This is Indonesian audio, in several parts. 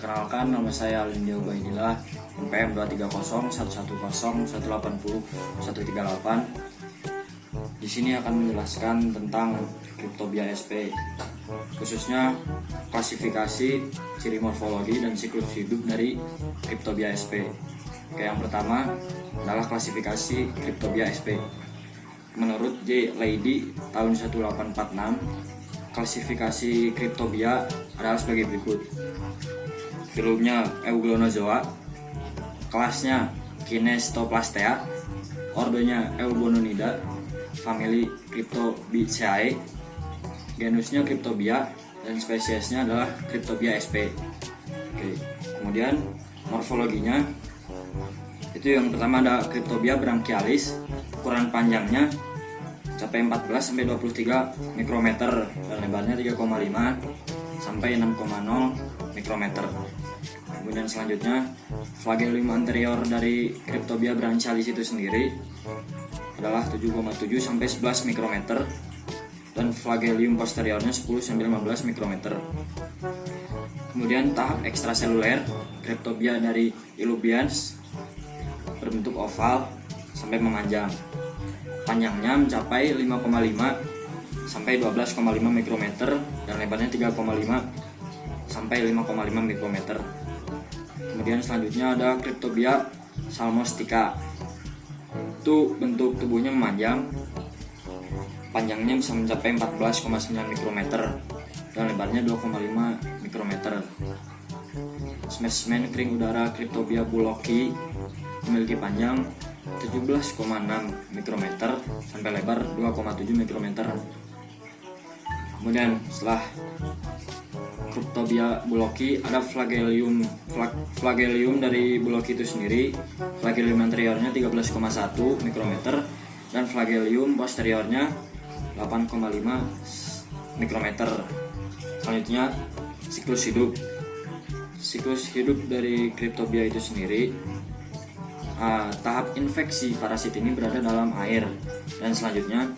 Perkenalkan, nama saya Lindy Ubaidillah, NPM 230110180 Di sini akan menjelaskan tentang Cryptobia SP, khususnya klasifikasi, ciri morfologi, dan siklus hidup dari Cryptobia SP. Yang pertama adalah klasifikasi Cryptobia SP. Menurut J. Leidy tahun 1846, klasifikasi Cryptobia adalah sebagai berikut. Filumnya Euglonozoa, kelasnya Kinestoplastea, ordonya Eubononida, famili Cryptobiceae, genusnya Cryptobia, dan spesiesnya adalah Cryptobia sp. Kemudian morfologinya itu yang pertama ada Cryptobia branchialis, ukuran panjangnya capai 14-23 mikrometer dan lebarnya 3,5 sampai 6,0 mikrometer. Kemudian selanjutnya flagellum anterior dari Cryptobia branchialis itu sendiri adalah 7,7 sampai 11 mikrometer dan flagellum posteriornya 10-15 mikrometer. Kemudian tahap ekstraseluler Cryptobia dari Illuvians berbentuk oval sampai memanjang. Panjangnya mencapai 5,5 sampai 12,5 mikrometer dan lebarnya 3,5 sampai 5,5 mikrometer. Kemudian selanjutnya ada Cryptobia salmostica. Itu bentuk tubuhnya memanjang. Panjangnya bisa mencapai 14,9 mikrometer dan lebarnya 2,5 mikrometer. Spesimen kering udara Cryptobia bullockii memiliki panjang 17,6 mikrometer sampai lebar 2,7 mikrometer. Kemudian setelah Cryptobia bullockii ada flagellum dari bullockii itu sendiri. Flagellum anteriornya 13,1 mikrometer dan flagellum posteriornya 8,5 mikrometer. Selanjutnya siklus hidup. Siklus hidup dari Cryptobia itu sendiri, tahap infeksi parasit ini berada dalam air dan selanjutnya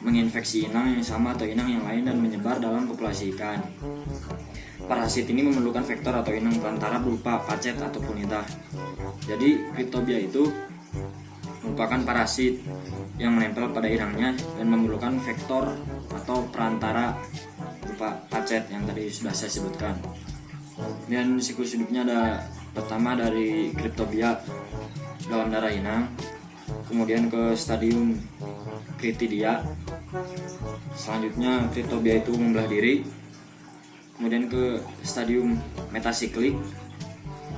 menginfeksi inang yang sama atau inang yang lain dan menyebar dalam populasi ikan. Parasit ini memerlukan vektor atau inang perantara berupa pacet ataupun intah. Jadi Cryptobia itu merupakan parasit yang menempel pada inangnya dan memerlukan vektor atau perantara berupa pacet yang tadi sudah saya sebutkan. Dan siklus hidupnya ada pertama dari Cryptobia dalam darah inang, kemudian ke stadium Critidia, selanjutnya Cryptobia itu membelah diri, kemudian ke stadium metasiklik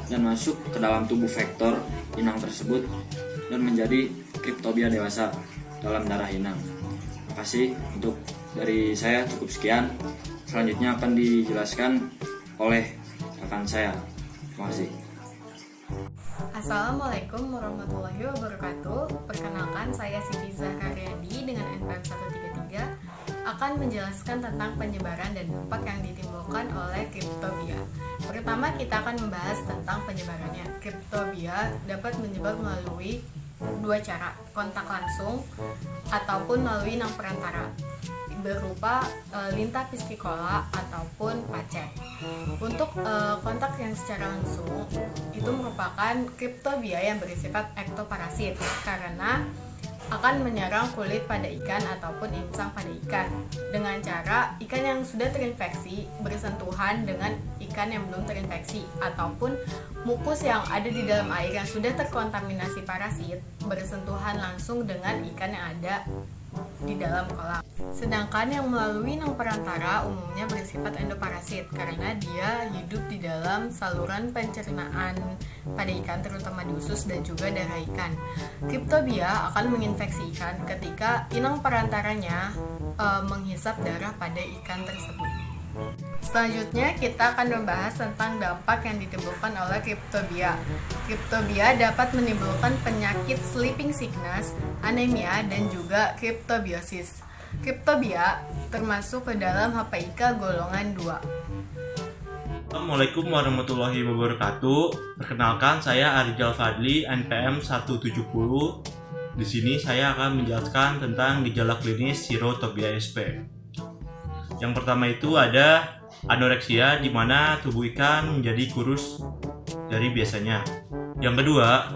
dan masuk ke dalam tubuh vektor inang tersebut dan menjadi Cryptobia dewasa dalam darah inang. Terima kasih untuk dari saya, cukup sekian. Selanjutnya akan dijelaskan oleh rekan saya. Terima kasih. Assalamualaikum warahmatullahi wabarakatuh. Perkenalkan, saya Siti Zahraryadi dengan NPM 133 akan menjelaskan tentang penyebaran dan dampak yang ditimbulkan oleh Cryptobia. Pertama, kita akan membahas tentang penyebarannya. Cryptobia dapat menyebar melalui dua cara, kontak langsung ataupun melalui inang perantara berupa lintah piscicola ataupun pacet. Untuk kontak yang secara langsung itu merupakan Cryptobia yang bersifat ektoparasit karena akan menyerang kulit pada ikan ataupun insang pada ikan dengan cara ikan yang sudah terinfeksi bersentuhan dengan ikan yang belum terinfeksi ataupun mukus yang ada di dalam air yang sudah terkontaminasi parasit bersentuhan langsung dengan ikan yang ada di dalam kolam. Sedangkan yang melalui inang perantara umumnya bersifat endoparasit karena dia hidup di dalam saluran pencernaan pada ikan, terutama di usus dan juga darah ikan. Cryptobia akan menginfeksi ikan ketika inang perantaranya menghisap darah pada ikan tersebut. Selanjutnya kita akan membahas tentang dampak yang ditimbulkan oleh Cryptobia. Cryptobia dapat menimbulkan penyakit sleeping sickness, anemia, dan juga cryptobiosis. Cryptobia termasuk ke dalam HPIK golongan 2. Assalamualaikum warahmatullahi wabarakatuh. Perkenalkan, saya Arjal Fadli, NPM 170. Di sini saya akan menjelaskan tentang gejala klinis Cryptobia SP. Yang pertama itu ada anoreksia, di mana tubuh ikan menjadi kurus dari biasanya. Yang kedua,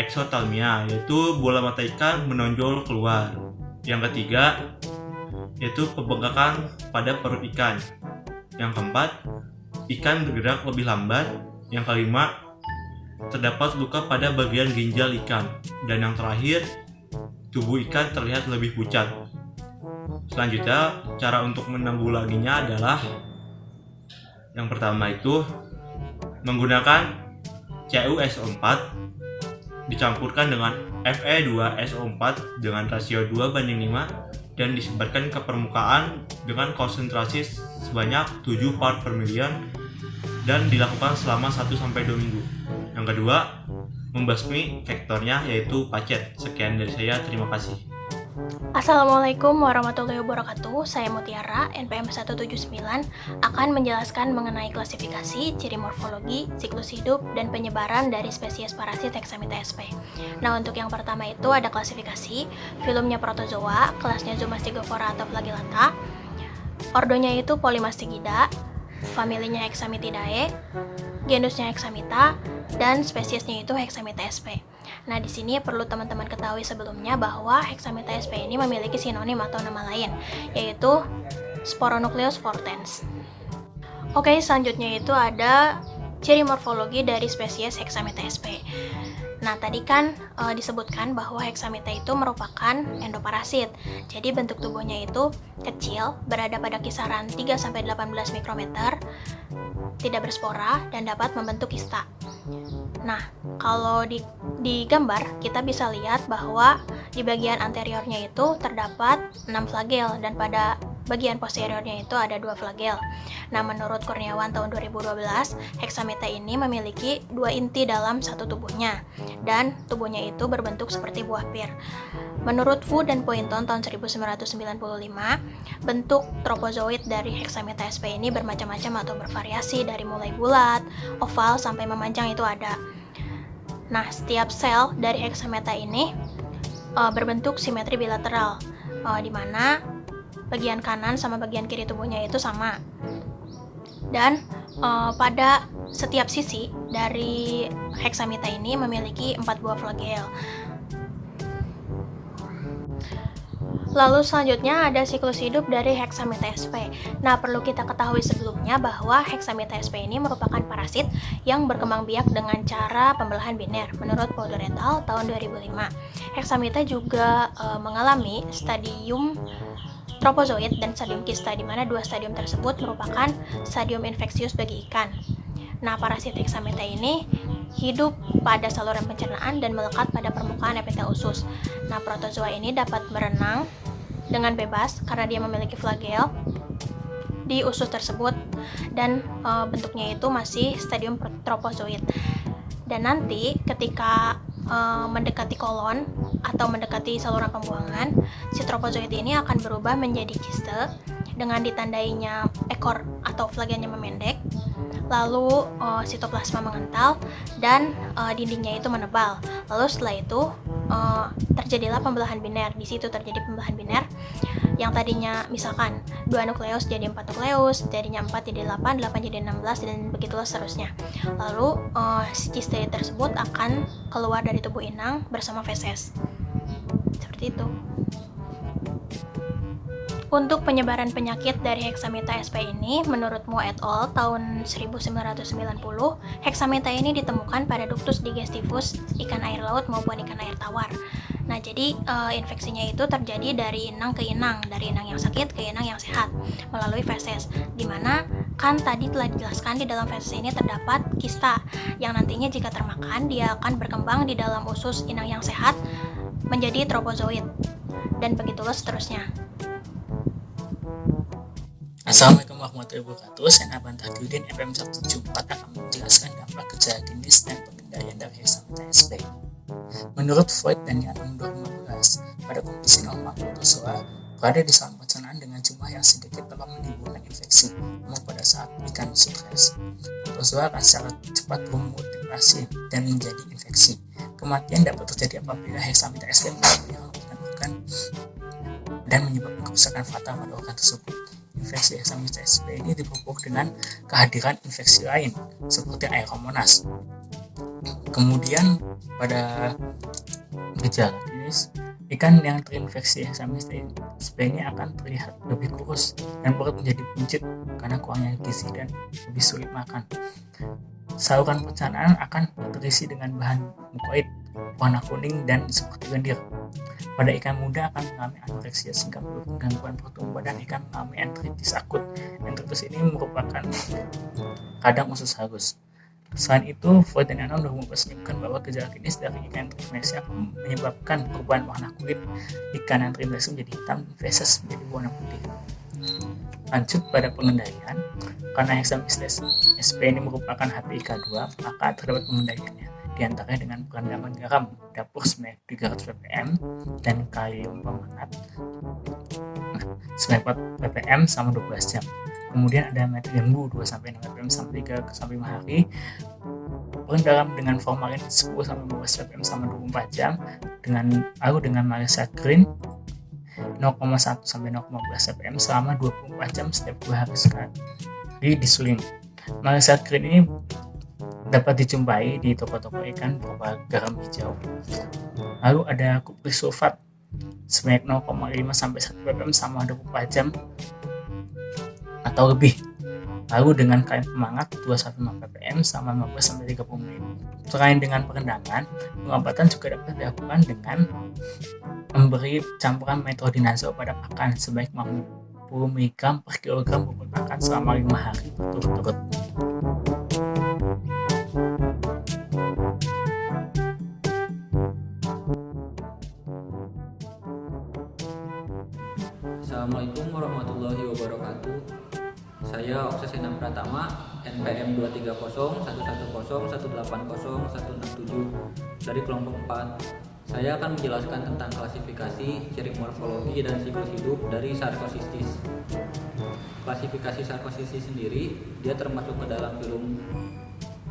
eksotalmia, yaitu bola mata ikan menonjol keluar. Yang ketiga, yaitu pembengkakan pada perut ikan. Yang keempat, ikan bergerak lebih lambat. Yang kelima, terdapat luka pada bagian ginjal ikan. Dan yang terakhir, tubuh ikan terlihat lebih pucat. Selanjutnya, cara untuk menanggulanginya adalah yang pertama itu menggunakan CuSO4 dicampurkan dengan Fe2SO4 dengan rasio 2:5 dan disebarkan ke permukaan dengan konsentrasi sebanyak 7 part per million dan dilakukan selama 1-2 minggu. Yang kedua, membasmi vektornya yaitu pacet. Sekian dari saya, terima kasih. Assalamualaikum warahmatullahi wabarakatuh. Saya Mutiara, NPM 179, akan menjelaskan mengenai klasifikasi, ciri morfologi, siklus hidup, dan penyebaran dari spesies parasit Hexamita sp. Nah, untuk yang pertama itu ada klasifikasi, filumnya protozoa, kelasnya Zomastigophora atau Flagellata, ordonya itu Polymastigida, familinya Hexamitidae, genusnya Hexamita, dan spesiesnya itu Hexamita sp. Nah, di sini perlu teman-teman ketahui sebelumnya bahwa Hexamita sp ini memiliki sinonim atau nama lain, yaitu Sporonucleus fortens. Oke, selanjutnya itu ada ciri morfologi dari spesies Hexamita sp. Nah, tadi kan disebutkan bahwa Hexamita itu merupakan endoparasit. Jadi bentuk tubuhnya itu kecil, berada pada kisaran 3-18 mikrometer, tidak berspora, dan dapat membentuk kista. Nah, kalau di gambar kita bisa lihat bahwa di bagian anteriornya itu terdapat 6 flagel dan pada bagian posteriornya itu ada 2 flagel. Nah, menurut Kurniawan tahun 2012, Hexamita ini memiliki 2 inti dalam satu tubuhnya dan tubuhnya itu berbentuk seperti buah pir. Menurut Fu dan Poynton tahun 1995, bentuk tropozoid dari Hexamita sp ini bermacam-macam atau bervariasi dari mulai bulat, oval sampai memanjang itu ada. Nah, setiap sel dari Hexamita ini berbentuk simetri bilateral, di mana bagian kanan sama bagian kiri tubuhnya itu sama. Dan pada setiap sisi dari Hexamita ini memiliki 4 buah flagel. Lalu selanjutnya ada siklus hidup dari Hexamita sp. Nah, perlu kita ketahui sebelumnya bahwa Hexamita sp ini merupakan parasit yang berkembang biak dengan cara pembelahan biner. Menurut Powder et al. Tahun 2005, Hexamita juga mengalami stadium tropozoid dan stadium kista, di mana 2 stadium tersebut merupakan stadium infeksius bagi ikan. Nah, parasit Hexamita ini hidup pada saluran pencernaan dan melekat pada permukaan epitel usus. Nah, protozoa ini dapat berenang dengan bebas karena dia memiliki flagel di usus tersebut dan bentuknya itu masih stadium tropozoid. Dan nanti ketika mendekati kolon atau mendekati saluran pembuangan, si tropozoid ini akan berubah menjadi kiste dengan ditandainya ekor atau flagelnya memendek, lalu sitoplasma mengental dan dindingnya itu menebal. Lalu setelah itu terjadilah pembelahan biner. Di situ terjadi pembelahan biner yang tadinya misalkan 2 nukleus jadi 4 nukleus, jadinya 4 jadi 8, 8 jadi 16, dan begitulah seterusnya. Lalu si kiste tersebut akan keluar dari tubuh inang bersama feses. Seperti itu. Untuk penyebaran penyakit dari Hexamita sp ini, menurut Mu et al. Tahun 1990, Hexamita ini ditemukan pada ductus digestivus ikan air laut maupun ikan air tawar. Nah, jadi infeksinya itu terjadi dari inang ke inang, dari inang yang sakit ke inang yang sehat, melalui feses. Dimana kan tadi telah dijelaskan di dalam feses ini terdapat kista, yang nantinya jika termakan, dia akan berkembang di dalam usus inang yang sehat menjadi tropozoid, dan begitulah seterusnya. Assalamualaikum warahmatullahi wabarakatuh. Saya Naban Takyudin, FM 174 akan menjelaskan dampak gejala klinis dan pengendalian dari Hexamita sp. Menurut Freud dan Young 2015, pada kondisi normal protozoa berada di saluran pencernaan dengan jumlah yang sedikit dapat menimbulkan infeksi. Namun pada saat ikan stres, protozoa akan secara cepat bermultiplikasi dan menjadi infeksi. Kematian dapat terjadi apabila Hexamita sp menyerang organ dan menyebabkan kerusakan fatal pada organ tersebut. infeksi Hexamyces sp ini dipupuk dengan kehadiran infeksi lain seperti Aeromonas. Kemudian pada gejala klinis, ikan yang terinfeksi Hexamyces sp ini akan terlihat lebih kurus dan perut menjadi buncit karena kurangnya gizi dan lebih sulit makan. Saluran pencernaan akan terisi dengan bahan mukoid warna kuning dan seperti lendir. Pada ikan muda akan mengalami anoreksia sehingga menyebabkan gangguan pertumbuhan dan ikan mengalami enteritis akut. Enteritis ini merupakan kadang usus halus. Selain itu, Freud dan Anon menyebutkan bahwa gejala klinis dari ikan yang terinfeksi akan menyebabkan perubahan warna kulit ikan yang terinfeksi menjadi hitam dan feses menjadi warna putih. Lanjut pada pengendalian, karena Hexamyces sp ini merupakan HPIK2, maka terdapat pengendaliannya, diantaranya dengan perendaman garam dapur sebanyak 300 ppm dan kalium permangat sebanyak 4 ppm selama 12 jam. Kemudian ada metode lembu 2-6 ppm sampai 3-5 hari. Perendaman dengan formalin 10-15 ppm selama 24 jam lalu dengan Malaysia Green 0,1-0,15 ppm selama 24 jam setiap 2 hari sekali disuling. Malaysia Green ini dapat dijumpai di toko-toko ikan berupa garam hijau. Lalu ada kuprik sulfat sebanyak 0,5-1 ppm selama 24 jam atau lebih. Lalu dengan kalium pemangat 2-5 ppm selama 15-30 menit. Selain dengan perendaman, pengobatan juga dapat dilakukan dengan memberi campuran metronidazol pada pakan sebaik 50 mg per kilogram bobot pakan selama 5 hari berturut-turut. Assalamualaikum warahmatullahi wabarakatuh. Saya Oksesena Pratama, NPM 2301110180167 dari kelompok 4. Saya akan menjelaskan tentang klasifikasi, ciri morfologi, dan siklus hidup dari Sarcosistis. Klasifikasi Sarcosistis sendiri, dia termasuk ke dalam filum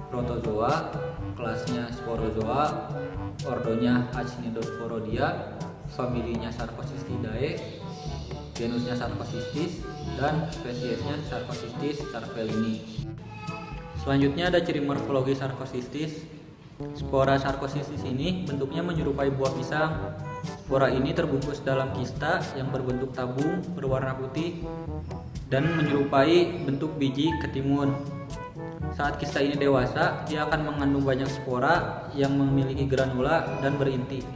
Protozoa, kelasnya Sporozoa, ordonya Acinidosporodia, familinya Sarcosistidae, genusnya Sarcosistis, dan spesiesnya Sarcosistis cervellini. Selanjutnya ada ciri morfologi Sarcosistis. Spora Sarcosistis ini bentuknya menyerupai buah pisang. Spora ini terbungkus dalam kista yang berbentuk tabung berwarna putih dan menyerupai bentuk biji ketimun. Saat kista ini dewasa, dia akan mengandung banyak spora yang memiliki granula dan berinti.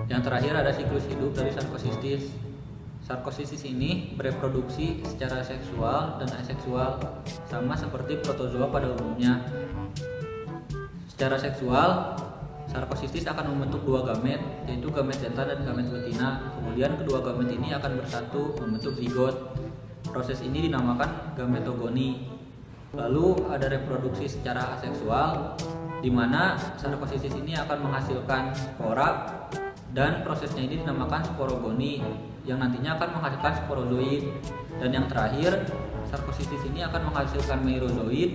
Yang terakhir ada siklus hidup dari Sarcosistis. Sarcosistis ini bereproduksi secara seksual dan aseksual, sama seperti protozoa pada umumnya. Secara seksual, Sarcosistis akan membentuk dua gamet, yaitu gamet jantan dan gamet betina. Kemudian kedua gamet ini akan bersatu membentuk zigot. Proses ini dinamakan gametogoni. Lalu ada reproduksi secara aseksual, di mana Sarcosistis ini akan menghasilkan spora, dan prosesnya ini dinamakan sporogoni, yang nantinya akan menghasilkan sporozoid. Dan yang terakhir, Sarcosistis ini akan menghasilkan meirozoid,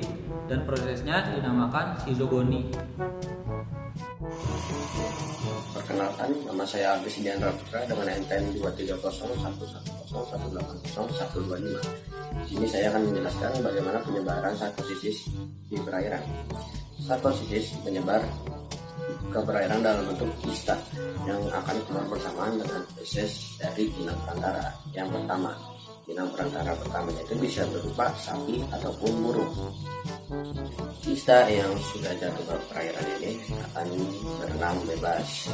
dan prosesnya dinamakan schizogoni. Perkenalkan, nama saya Agus Diandra Putra dengan NPM 2301110180125. Di sini saya akan menjelaskan bagaimana penyebaran Sarcosistis di perairan. Sarcosistis menyebar ke perairan dalam bentuk kista yang akan keluar bersamaan dengan feses dari inang perantara. Yang pertama, inang perantara pertamanya itu bisa berupa sapi ataupun burung. Kista yang sudah jatuh ke perairan ini akan berenang bebas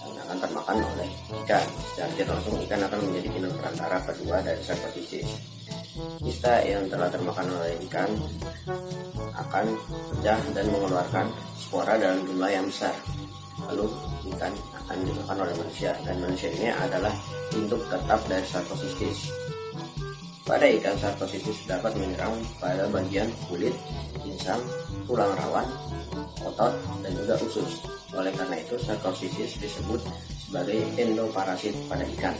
dan akan termakan oleh ikan. Secara tidak langsung ikan akan menjadi inang perantara kedua dari Sarcosistis. Kista yang telah termakan oleh ikan akan pecah dan mengeluarkan spora dalam jumlah yang besar. Lalu ikan akan dimakan oleh manusia, dan manusia ini adalah induk tetap dari Sarcosistis. Pada ikan, Sarcosistis dapat menyerang pada bagian kulit, insang, tulang rawan, otot, dan juga usus. Oleh karena itu, Sarcosistis disebut sebagai endoparasit pada ikan.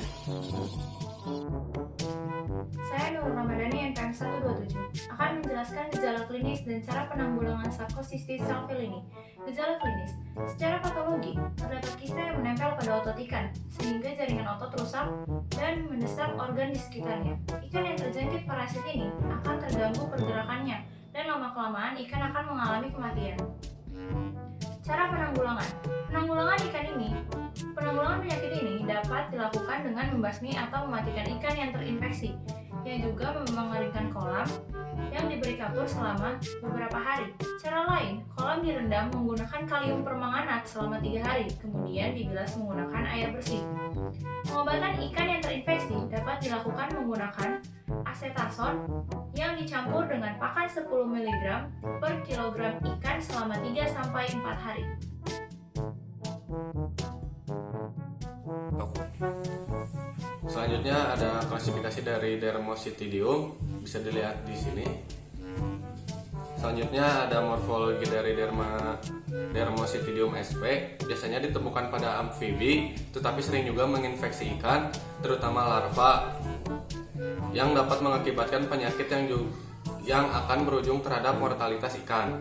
Saya Nur Ramadhani, NPM 127, akan menjelaskan gejala klinis klinis dan cara penanggulangan sarkocistis selfie ini. Gejala klinis. Secara patologi, terdapat kista yang menempel pada otot ikan, sehingga jaringan otot rusak dan mendesak organ di sekitarnya. Ikan yang terjangkit parasit ini akan terganggu pergerakannya, dan lama-kelamaan ikan akan mengalami kematian. Cara penanggulangan. Penanggulangan penyakit ini dapat dilakukan dengan membasmi atau mematikan ikan yang terinfeksi, yang juga mengeringkan kolam yang diberi kapur selama beberapa hari. Cara lain, kolam direndam menggunakan kalium permanganat selama 3 hari, kemudian dibilas menggunakan air bersih. Pengobatan ikan yang terinfeksi dapat dilakukan menggunakan asetason yang dicampur dengan pakan 10 mg per kilogram ikan selama 3-4 hari. Selanjutnya ada klasifikasi dari Dermositidium, bisa dilihat di sini. Selanjutnya ada morfologi dari Dermositidium sp. Biasanya ditemukan pada amfibi, tetapi sering juga menginfeksi ikan, terutama larva, yang dapat mengakibatkan penyakit yang akan berujung terhadap mortalitas ikan.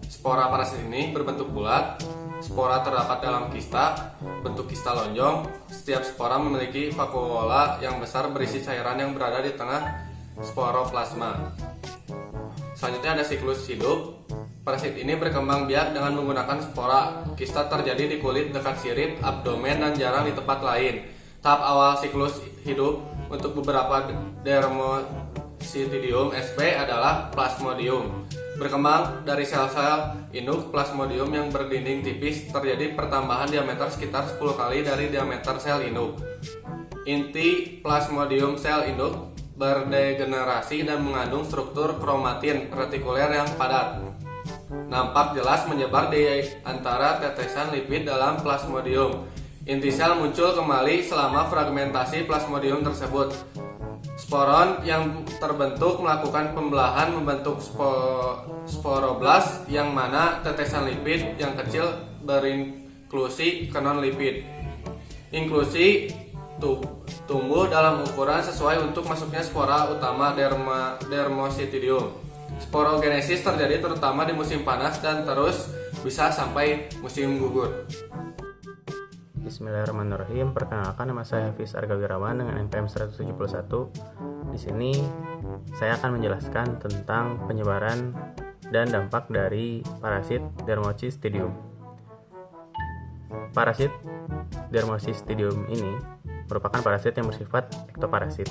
Spora parasit ini berbentuk bulat. Spora terdapat dalam kista, bentuk kista lonjong. Setiap spora memiliki vakuola yang besar berisi cairan yang berada di tengah sporoplasma. Selanjutnya ada siklus hidup. Parasit ini berkembang biak dengan menggunakan spora. Kista terjadi di kulit dekat sirip, abdomen, dan jarang di tempat lain. Tahap awal siklus hidup untuk beberapa Dermositidium sp adalah plasmodium. Berkembang dari sel-sel induk plasmodium yang berdinding tipis, terjadi pertambahan diameter sekitar 10 kali dari diameter sel induk. Inti plasmodium sel induk berdegenerasi dan mengandung struktur kromatin retikuler yang padat. Nampak jelas menyebar di antara tetesan lipid dalam plasmodium. Inti sel muncul kembali selama fragmentasi plasmodium tersebut. Sporon yang terbentuk melakukan pembelahan membentuk sporoblast, yang mana tetesan lipid yang kecil berinklusi ke non-lipid. Inklusi tumbuh dalam ukuran sesuai untuk masuknya spora utama Dermositidium. Sporogenesis terjadi terutama di musim panas dan terus bisa sampai musim gugur. Bismillahirrahmanirrahim. Perkenalkan, nama saya Hafiz Arga Wirawan dengan NPM 171. Di sini saya akan menjelaskan tentang penyebaran dan dampak dari parasit Dermositidium. Parasit Dermositidium ini merupakan parasit yang bersifat ektoparasit.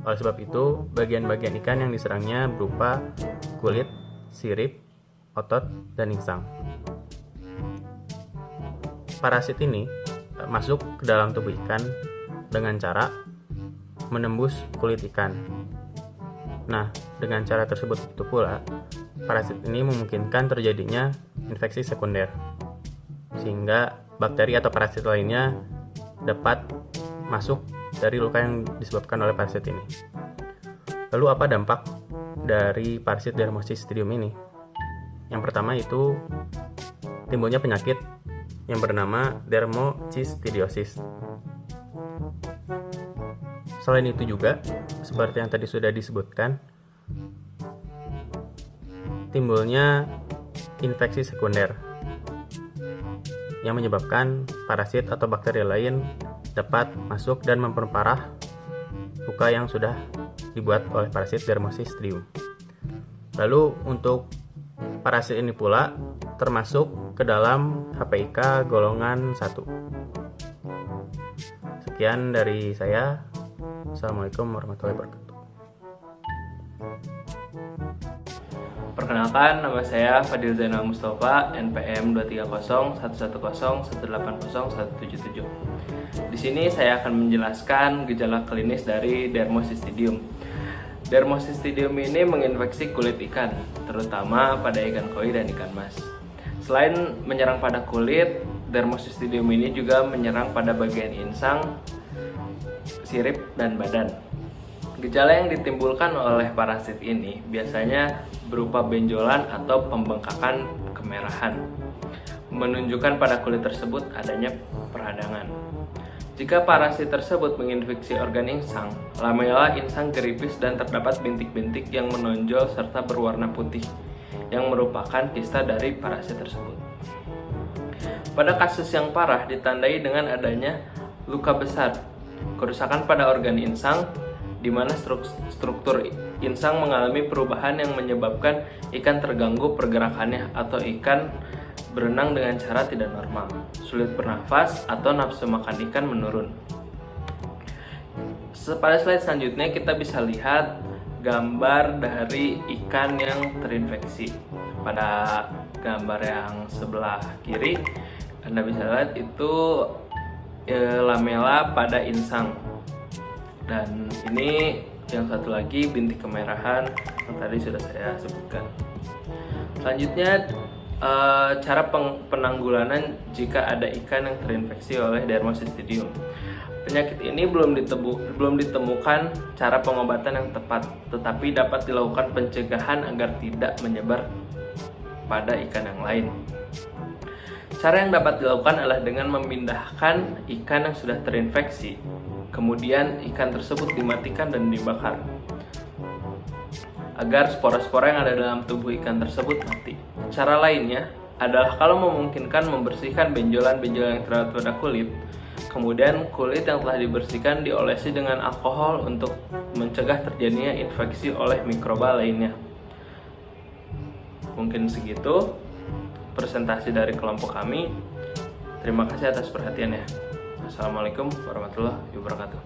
Oleh sebab itu, bagian-bagian ikan yang diserangnya berupa kulit, sirip, otot, dan insang. Parasit ini masuk ke dalam tubuh ikan dengan cara menembus kulit ikan. Nah, dengan cara tersebut itu pula, parasit ini memungkinkan terjadinya infeksi sekunder, sehingga bakteri atau parasit lainnya dapat masuk dari luka yang disebabkan oleh parasit ini. Lalu apa dampak dari parasit Dermositidium ini? Yang pertama itu timbulnya penyakit yang bernama dermocistidiosis. Selain itu juga, seperti yang tadi sudah disebutkan, timbulnya infeksi sekunder yang menyebabkan parasit atau bakteri lain dapat masuk dan memperparah luka yang sudah dibuat oleh parasit Dermositidium. Lalu untuk parasit ini pula termasuk ke dalam HPIK golongan 1. Sekian dari saya. Assalamualaikum warahmatullahi wabarakatuh. Perkenalkan, nama saya Fadil Zainal Mustafa, NPM 2301110180177. Di sini saya akan menjelaskan gejala klinis dari Dermositidium. Dermositidium ini menginfeksi kulit ikan, terutama pada ikan koi dan ikan mas. Selain menyerang pada kulit, Dermositidium ini juga menyerang pada bagian insang, sirip, dan badan. Gejala yang ditimbulkan oleh parasit ini biasanya berupa benjolan atau pembengkakan kemerahan, menunjukkan pada kulit tersebut adanya peradangan. Jika parasit tersebut menginfeksi organ insang, lamela insang geripis dan terdapat bintik-bintik yang menonjol serta berwarna putih, yang merupakan kista dari parasit tersebut. Pada kasus yang parah ditandai dengan adanya luka besar, kerusakan pada organ insang, di mana struktur insang mengalami perubahan yang menyebabkan ikan terganggu pergerakannya atau ikan berenang dengan cara tidak normal, sulit bernafas, atau nafsu makan ikan menurun. Pada slide selanjutnya kita bisa lihat gambar dari ikan yang terinfeksi. Pada gambar yang sebelah kiri, Anda bisa lihat itu lamela pada insang. Dan ini yang satu lagi bintik kemerahan yang tadi sudah saya sebutkan. Selanjutnya cara penanggulangan jika ada ikan yang terinfeksi oleh Dermocystidium. Penyakit ini belum ditemukan cara pengobatan yang tepat, tetapi dapat dilakukan pencegahan agar tidak menyebar pada ikan yang lain. Cara yang dapat dilakukan adalah dengan memindahkan ikan yang sudah terinfeksi, kemudian ikan tersebut dimatikan dan dibakar agar spora-spora yang ada dalam tubuh ikan tersebut mati. Cara lainnya adalah kalau memungkinkan membersihkan benjolan-benjolan yang terdapat pada kulit, kemudian kulit yang telah dibersihkan diolesi dengan alkohol untuk mencegah terjadinya infeksi oleh mikroba lainnya. Mungkin segitu presentasi dari kelompok kami. Terima kasih atas perhatiannya. Assalamualaikum warahmatullahi wabarakatuh.